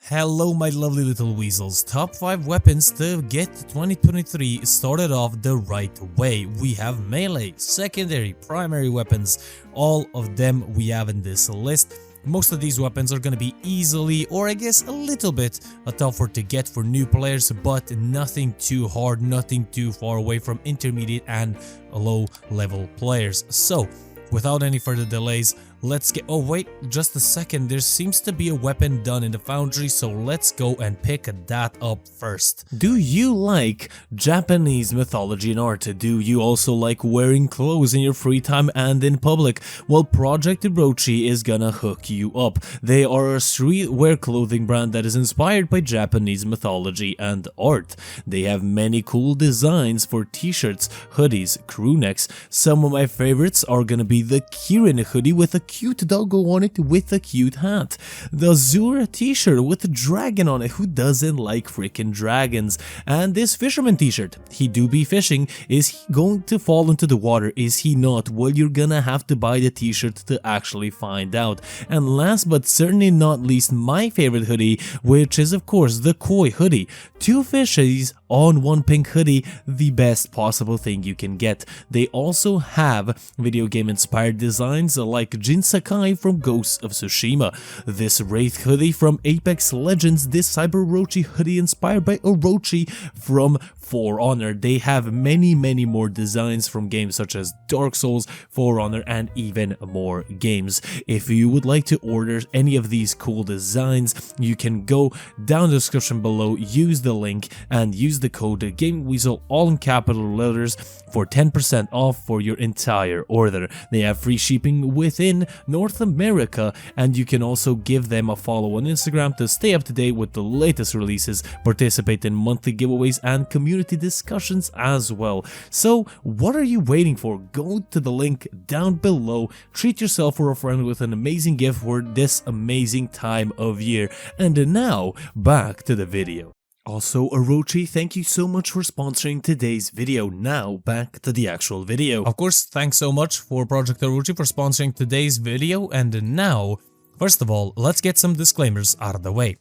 Hello my lovely little weasels, top 5 weapons to get 2023 started off the right way. We have melee, secondary, primary weapons, all of them we have in this list. Most of these weapons are going to be easily, or I guess a little bit, tougher to get for new players, but nothing too hard, nothing too far away from intermediate and low level players. So, without any further delays, let's get— oh wait, just a second, there seems to be a weapon done in the foundry, so let's go and pick that up first. Do you like Japanese mythology and art? Do you also like wearing clothes in your free time and in public? Well, Project Orochi is gonna hook you up. They are a streetwear clothing brand that is inspired by Japanese mythology and art. They have many cool designs for t-shirts, hoodies, crew necks. Some of my favorites are gonna be the Kirin hoodie with a cute doggo on it with a cute hat, the Azura t-shirt with a dragon on it, who doesn't like freaking dragons, and this fisherman t-shirt. He do be fishing. Is he going to fall into the water? Is he not? Well, you're gonna have to buy the t-shirt to actually find out. And last but certainly not least, my favorite hoodie, which is of course the Koi hoodie. 2 fishies on 1 pink hoodie, the best possible thing you can get. They also have video game inspired designs like Jin Sakai from Ghosts of Tsushima, this Wraith hoodie from Apex Legends, this Cyber Orochi hoodie inspired by Orochi from For Honor. They have many more designs from games such as Dark Souls, For Honor, and even more games. If you would like to order any of these cool designs, you can go down the description below, use the link, and use the code GameWeasel, all in capital letters, for 10% off for your entire order. They have free shipping within North America, and you can also give them a follow on Instagram to stay up to date with the latest releases, participate in monthly giveaways and community discussions as well. So what are you waiting for? Go to the link down below, treat yourself or a friend with an amazing gift for this amazing time of year. And now back to the video. Also, Orochi, thank you so much for sponsoring today's video. Now, back to the actual video. Of course, thanks so much for Project Orochi for sponsoring today's video, and now, first of all, let's get some disclaimers out of the way.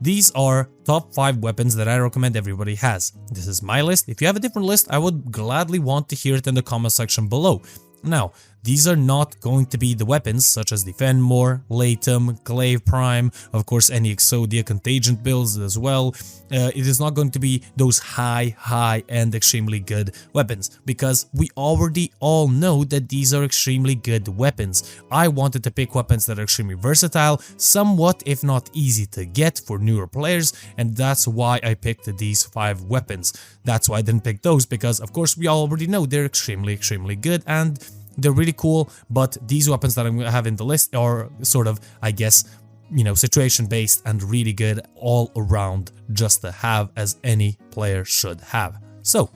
These are top 5 weapons that I recommend everybody has. This is my list. If you have a different list, I would gladly want to hear it in the comment section below. Now, these are not going to be the weapons such as Defend More, Latum, Glaive Prime, of course any Exodia Contagion builds as well. It is not going to be those high and extremely good weapons, because we already all know that these are extremely good weapons. I wanted to pick weapons that are extremely versatile, somewhat if not easy to get for newer players, and that's why I picked these 5 weapons. That's why I didn't pick those, because of course we already know they're extremely good and they're really cool, but these weapons that I'm going to have in the list are sort of, I guess, you know, situation based and really good all around, just to have, as any player should have. So,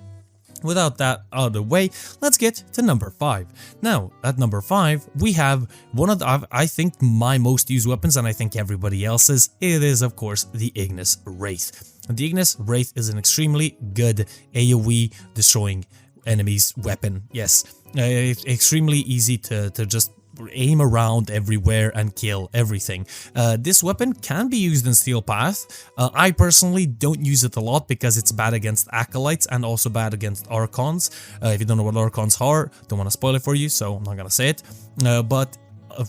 without that out of the way, let's get to number 5. Now, at number 5, we have one of the, I think, my most used weapons, and I think everybody else's. It is, of course, the Ignis Wraith. The Ignis Wraith is an extremely good AoE destroying enemies weapon. Yes, it's extremely easy to just aim around everywhere and kill everything. This weapon can be used in Steel Path. I personally don't use it a lot because it's bad against Acolytes and also bad against Archons. If you don't know what Archons are, don't want to spoil it for you, so I'm not gonna say it. But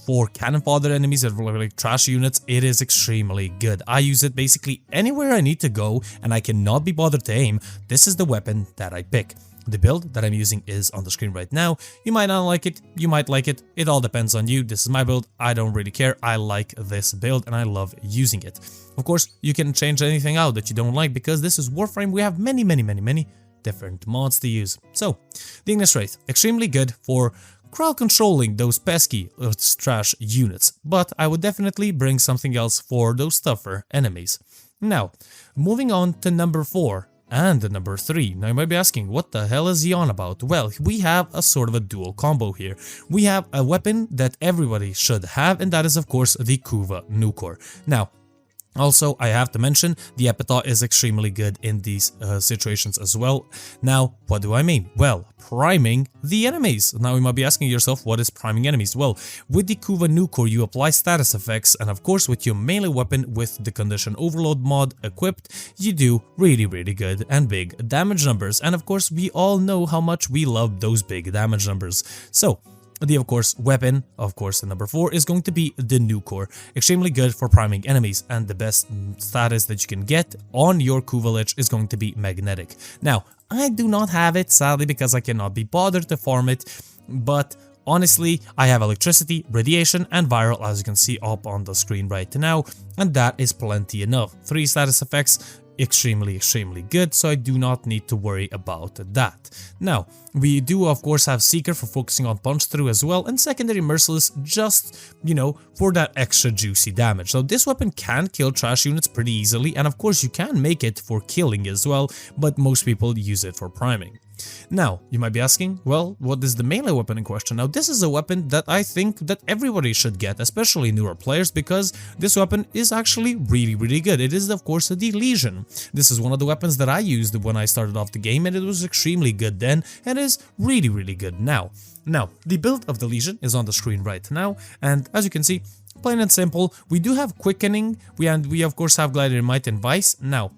for cannon fodder enemies that are like trash units, it is extremely good. I use it basically anywhere I need to go and I cannot be bothered to aim. This is the weapon that I pick. The build that I'm using is on the screen right now. You might not like it, you might like it, it all depends on you. This is my build, I don't really care, I like this build and I love using it. Of course, you can change anything out that you don't like, because this is Warframe, we have many different mods to use. So, the Ignis Wraith, extremely good for crowd controlling those pesky trash units, but I would definitely bring something else for those tougher enemies. Now, moving on to number 4. And number 3. Now you might be asking, what the hell is he on about? Well, we have a sort of a dual combo here. We have a weapon that everybody should have, and that is of course the Kuva Nukor. Now, Also, I have to mention, the epithet is extremely good in these situations as well. Now, what do I mean? Well, priming the enemies. Now, you might be asking yourself, what is priming enemies? Well, with the Kuva Nukor, you apply status effects, and of course, with your melee weapon with the Condition Overload mod equipped, you do really good and big damage numbers. And of course, we all know how much we love those big damage numbers. So, the, of course, weapon, of course, the number 4 is going to be the Nukor. Extremely good for priming enemies, and the best status that you can get on your Kuva Lich is going to be magnetic. Now, I do not have it, sadly, because I cannot be bothered to farm it, but honestly, I have electricity, radiation, and viral, as you can see up on the screen right now, and that is plenty enough. 3 status effects, extremely good, so I do not need to worry about that. Now, we do of course have Seeker for focusing on punch through as well, and secondary Merciless just, you know, for that extra juicy damage. So this weapon can kill trash units pretty easily, and of course you can make it for killing as well, but most people use it for priming. Now, you might be asking, well, what is the melee weapon in question? Now, this is a weapon that I think that everybody should get, especially newer players, because this weapon is actually really good. It is, of course, the Legion. This is one of the weapons that I used when I started off the game, and it was extremely good then, and is really good now. Now, the build of the Legion is on the screen right now, and as you can see, plain and simple, we do have Quickening, we of course have Gladiator Might and Vice. Now,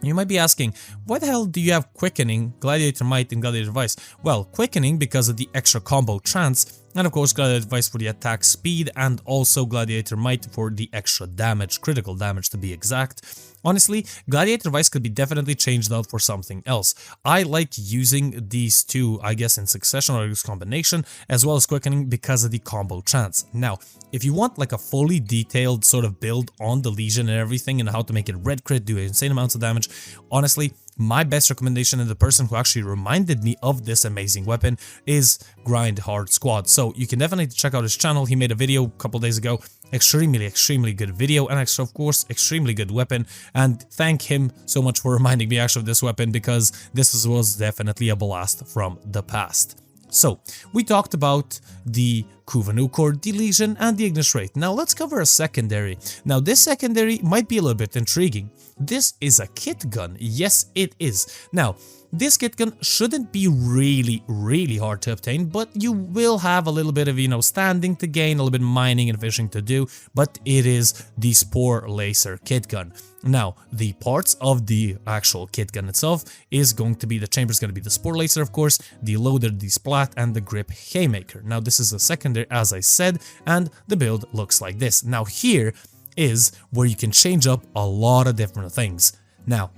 you might be asking, why the hell do you have Quickening, Gladiator Might, and Gladiator Vice? Well, Quickening because of the extra combo chance, and of course Gladiator Vice for the attack speed, and also Gladiator Might for the extra damage, critical damage to be exact. Honestly, Gladiator Vice could be definitely changed out for something else. I like using these two, I guess, in succession or use combination, as well as Quickening because of the combo chance. Now, if you want like a fully detailed sort of build on the Legion and everything and how to make it red crit, do insane amounts of damage, honestly, my best recommendation and the person who actually reminded me of this amazing weapon is Grind Hard Squad. So you can definitely check out his channel. He made a video a couple days ago. Extremely good video, and of course extremely good weapon, and thank him so much for reminding me actually of this weapon, because this was definitely a blast from the past. So, we talked about the Kuva Nukor, the Legion, and the Ignis Wraith. Now let's cover a secondary. Now this secondary might be a little bit intriguing. This is a kit gun. Yes, it is. Now, this kit gun shouldn't be really hard to obtain, but you will have a little bit of, you know, standing to gain, a little bit of mining and fishing to do, but it is the Spore Lacer kit gun. Now, the parts of the actual kit gun itself is going to be, the chamber is going to be the Spore Lacer, of course, the loader, the splat, and the grip haymaker. Now, this is a secondary, as I said, and the build looks like this. Now, here is where you can change up a lot of different things. Now,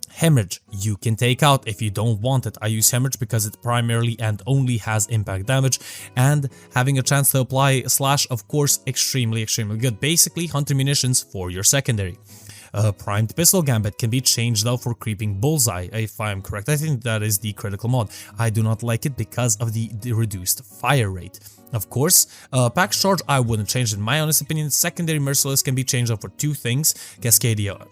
Hemorrhage, you can take out if you don't want it. I use Hemorrhage because it primarily and only has impact damage, and having a chance to apply Slash, of course, extremely good. Basically, Hunter Munitions for your secondary. Primed Pistol Gambit can be changed out for Creeping Bullseye, if I'm correct. I think that is the critical mod. I do not like it because of the reduced fire rate. Of course, Pack's Charge I wouldn't change in my honest opinion. Secondary Merciless can be changed out for 2 things. Cascadia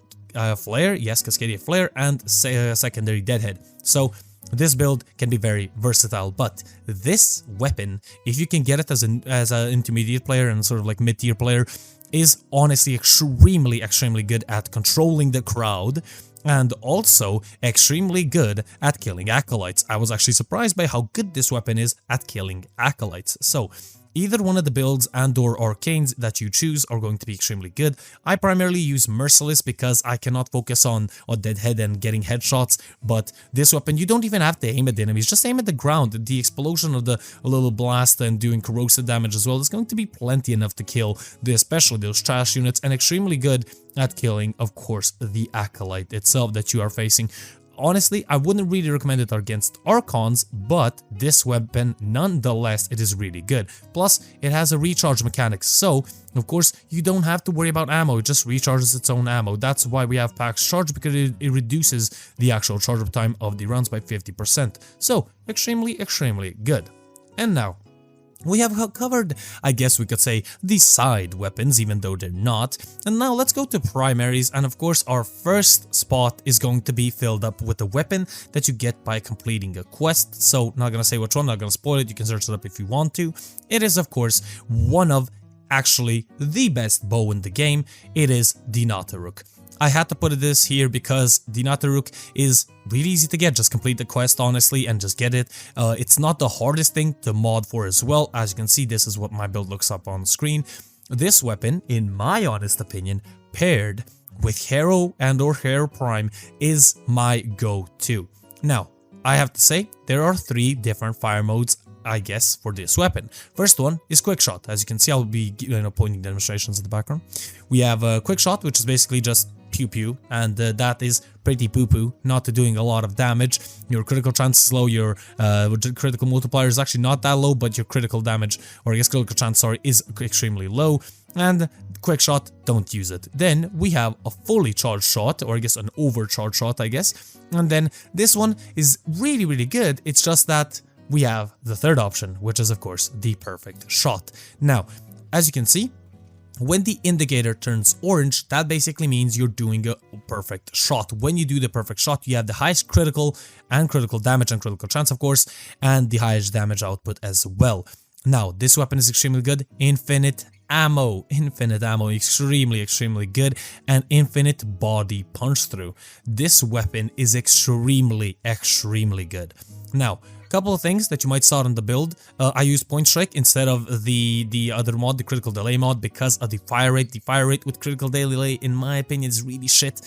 Flare, yes, Cascadia Flare, and secondary Deadhead. So this build can be very versatile, but this weapon, if you can get it as an intermediate player and sort of like mid-tier player, is honestly extremely good at controlling the crowd, and also extremely good at killing acolytes. I was actually surprised by how good this weapon is at killing acolytes. So either one of the builds and/or arcanes that you choose are going to be extremely good. I primarily use Merciless because I cannot focus on Deadhead and getting headshots, but this weapon, you don't even have to aim at the enemies, just aim at the ground. The explosion of the little blast and doing corrosive damage as well is going to be plenty enough to kill, especially those trash units, and extremely good at killing, of course, the acolyte itself that you are facing. Honestly, I wouldn't really recommend it against Archons, but this weapon, nonetheless, it is really good. Plus, it has a recharge mechanic, so, of course, you don't have to worry about ammo, it just recharges its own ammo. That's why we have Pack's Charge, because it reduces the actual charge up time of the rounds by 50%. So, extremely good. And now, we have covered, I guess we could say, the side weapons, even though they're not. And now let's go to primaries, and of course our first spot is going to be filled up with a weapon that you get by completing a quest. So, not gonna say which one, not gonna spoil it, you can search it up if you want to. It is, of course, one of actually the best bow in the game. It is the Nataruk. I had to put this here because the Nataruk is really easy to get. Just complete the quest honestly and just get it. It's not the hardest thing to mod for as well. As you can see, this is what my build looks up on screen. This weapon, in my honest opinion, paired with Hero and or Hero Prime is my go-to. Now, I have to say, there are 3 different fire modes, I guess, for this weapon. First one is Quick Shot. As you can see, I'll be pointing demonstrations in the background. We have a Quick Shot, which is basically just pew pew, and that is pretty poo poo, not doing a lot of damage. Your critical chance is low, your critical multiplier is actually not that low, but your critical damage, or I guess critical chance, sorry, is extremely low. And Quick Shot, don't use it. Then we have a fully charged shot, or I guess an overcharged shot, I guess. And then this one is really, really good. It's just that we have the third option, which is of course the perfect shot. Now, as you can see, when the indicator turns orange, that basically means you're doing a perfect shot. When you do the perfect shot, you have the highest critical damage and critical chance, of course, and the highest damage output as well. Now, this weapon is extremely good. Infinite ammo, extremely good, and infinite body punch through. This weapon is extremely good. Now, couple of things that you might saw in the build. I used Point Strike instead of the other mod, the Critical Delay mod, because of the fire rate. The fire rate with Critical Delay, in my opinion, is really shit,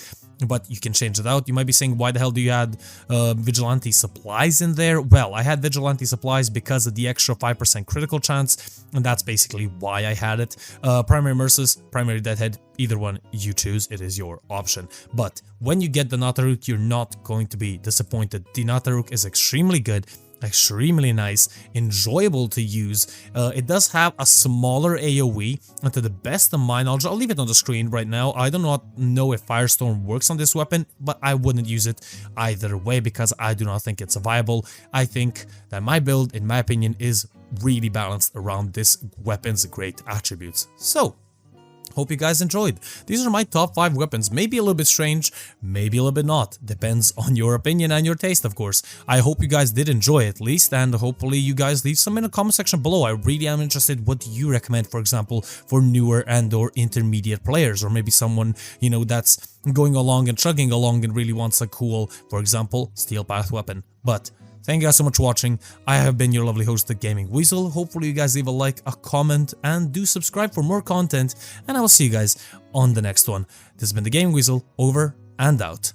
but you can change it out. You might be saying, why the hell do you add Vigilante Supplies in there? Well, I had Vigilante Supplies because of the extra 5% critical chance, and that's basically why I had it. Primary Mercies, Primary Deadhead, either one you choose, it is your option. But when you get the Nataruk, you're not going to be disappointed. The Nataruk is extremely good, extremely nice, enjoyable to use. It does have a smaller AoE, and to the best of my knowledge, I'll leave it on the screen right now. I do not know if Firestorm works on this weapon, but I wouldn't use it either way because I do not think it's viable. I think that my build, in my opinion, is really balanced around this weapon's great attributes. So, hope you guys enjoyed. These are my top 5 weapons. Maybe a little bit strange, maybe a little bit not. Depends on your opinion and your taste, of course. I hope you guys did enjoy at least, and hopefully you guys leave some in the comment section below. I really am interested. What do you recommend, for example, for newer and or intermediate players, or maybe someone, you know, that's going along and chugging along and really wants a cool, for example, Steel Path weapon. But thank you guys so much for watching. I have been your lovely host, the Gaming Weasel. Hopefully you guys leave a like, a comment, and do subscribe for more content. And I will see you guys on the next one. This has been the Gaming Weasel, over and out.